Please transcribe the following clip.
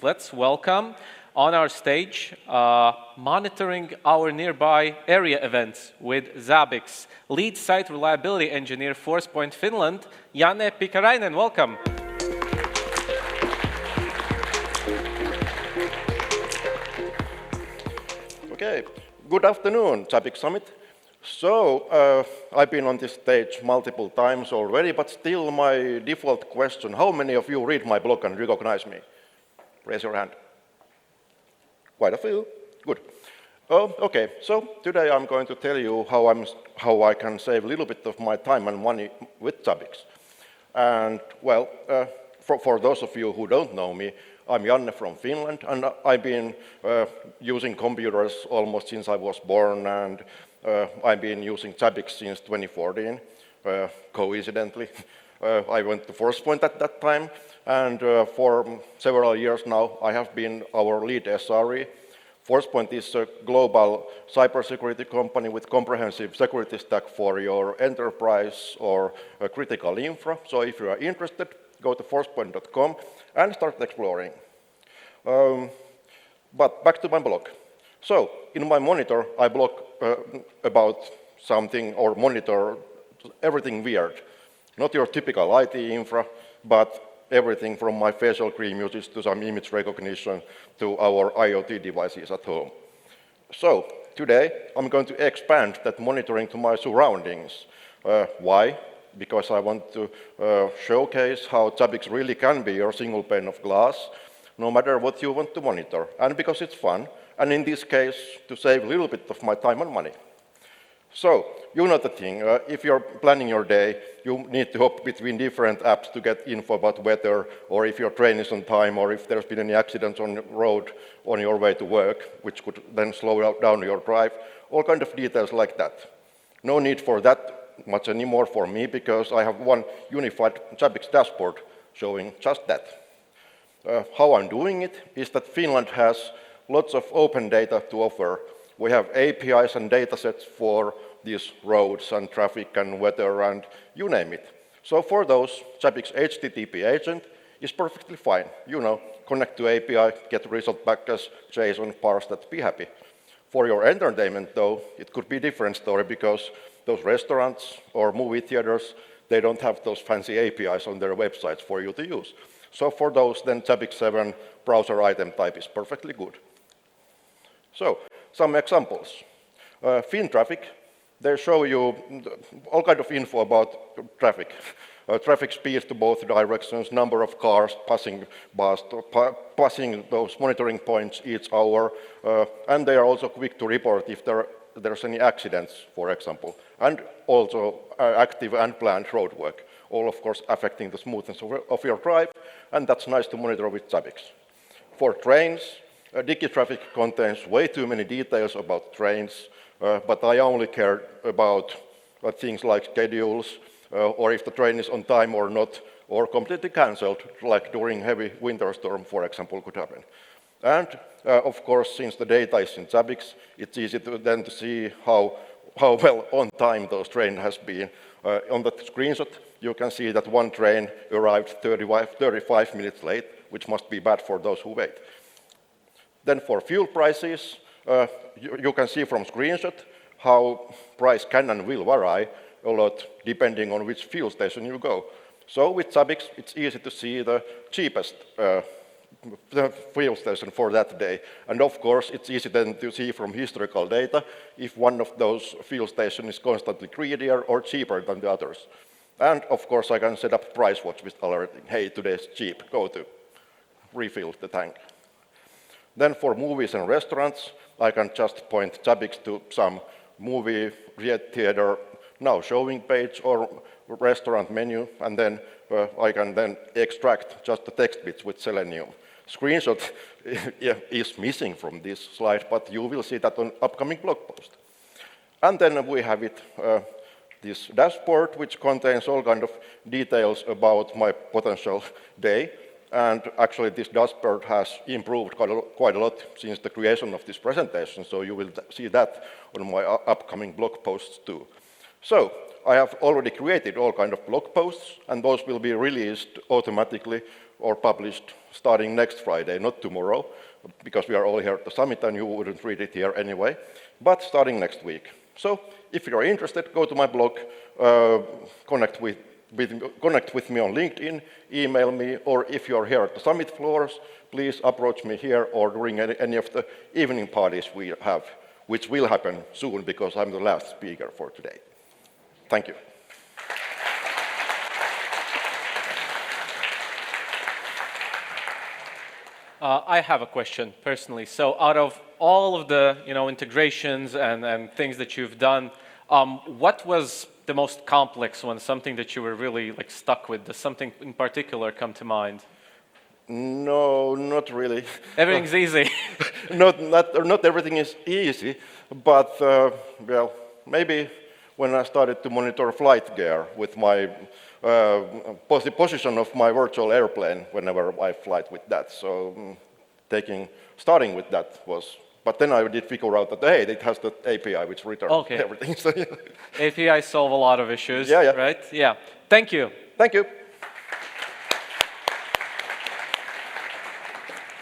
Let's welcome on our stage, monitoring our nearby area events with Zabbix, lead site reliability engineer, Forcepoint Finland, Janne Pikkarainen. Welcome. Okay, good afternoon, Zabbix Summit. So, I've been on this stage multiple times already, but still my default question, how many of you read my blog and recognize me? Raise your hand. Quite a few. Good. Oh, okay. So today I'm going to tell you how I can save a little bit of my time and money with Zabbix. And well, for those of you who don't know me, I'm Janne from Finland, and I've been using computers almost since I was born, and I've been using Zabbix since 2014. Coincidentally, I went to Forcepoint at that time. And for several years now, I have been our lead SRE. Forcepoint is a global cybersecurity company with comprehensive security stack for your enterprise or critical infra. So if you are interested, go to forcepoint.com and start exploring. But back to my blog. So in my monitor, I blog about something or monitor everything weird. Not your typical IT infra, but everything from my facial cream uses to some image recognition to our IoT devices at home. So today I'm going to expand that monitoring to my surroundings. Why? Because I want to showcase how Zabbix really can be your single pane of glass, no matter what you want to monitor, and because it's fun, and in this case, to save a little bit of my time and money. So, you know the thing, if you're planning your day, you need to hop between different apps to get info about weather, or if your train is on time, or if there's been any accidents on the road on your way to work, which could then slow down your drive, all kind of details like that. No need for that much anymore for me, because I have one unified Zabbix dashboard showing just that. How I'm doing it is that Finland has lots of open data to offer. We have APIs and datasets for these roads and traffic and weather and you name it. So for those, Zabbix HTTP agent is perfectly fine. You know, connect to API, get result back as JSON, parse that, be happy. For your entertainment, though, it could be a different story because those restaurants or movie theaters, they don't have those fancy APIs on their websites for you to use. So for those, then Zabbix 7 browser item type is perfectly good. So, some examples. FinTraffic, they show you all kind of info about traffic. Traffic speed to both directions, number of cars passing those monitoring points each hour, and they are also quick to report if there's any accidents, for example, and also active and planned roadwork, all of course affecting the smoothness of your drive, and that's nice to monitor with Zabbix. For trains, Digitraffic contains way too many details about trains, but I only care about things like schedules, or if the train is on time or not, or completely cancelled, like during heavy winter storm, for example, could happen. And of course, since the data is in Zabbix, it's easy to see how well on time those train has been. On the screenshot, you can see that one train arrived 35 minutes late, which must be bad for those who wait. Then for fuel prices, you can see from screenshot how price can and will vary a lot depending on which fuel station you go. So with Zabbix, it's easy to see the cheapest fuel station for that day. And of course, it's easy then to see from historical data if one of those fuel stations is constantly greedier or cheaper than the others. And of course, I can set up price watch with alerting, hey, today's cheap, go to refill the tank. Then for movies and restaurants, I can just point Zabbix to some movie theater now showing page or restaurant menu, and then I can then extract just the text bits with Selenium. Screenshot is missing from this slide, but you will see that on upcoming blog post. And then we have this dashboard, which contains all kind of details about my potential day. And actually, this dashboard has improved quite a lot since the creation of this presentation, so you will see that on my upcoming blog posts too. So, I have already created all kind of blog posts, and those will be released automatically or published starting next Friday, not tomorrow, because we are all here at the summit and you wouldn't read it here anyway, but starting next week. So if you're interested, go to my blog, connect with me on LinkedIn, email me, or if you're here at the summit floors, please approach me here or during any of the evening parties we have, which will happen soon because I'm the last speaker for today. Thank you. I have a question personally. So out of all of the integrations and things that you've done, what was the most complex one, something that you were really stuck with? Does something in particular come to mind? No, not really. Everything's easy. not everything is easy, but well, maybe when I started to monitor flight gear with my position of my virtual airplane whenever I fly with that. So starting with that was, but then I did figure out that, hey, it has the API which returns everything. So, yeah. API solve a lot of issues, Yeah. right? Yeah. Thank you. Thank you.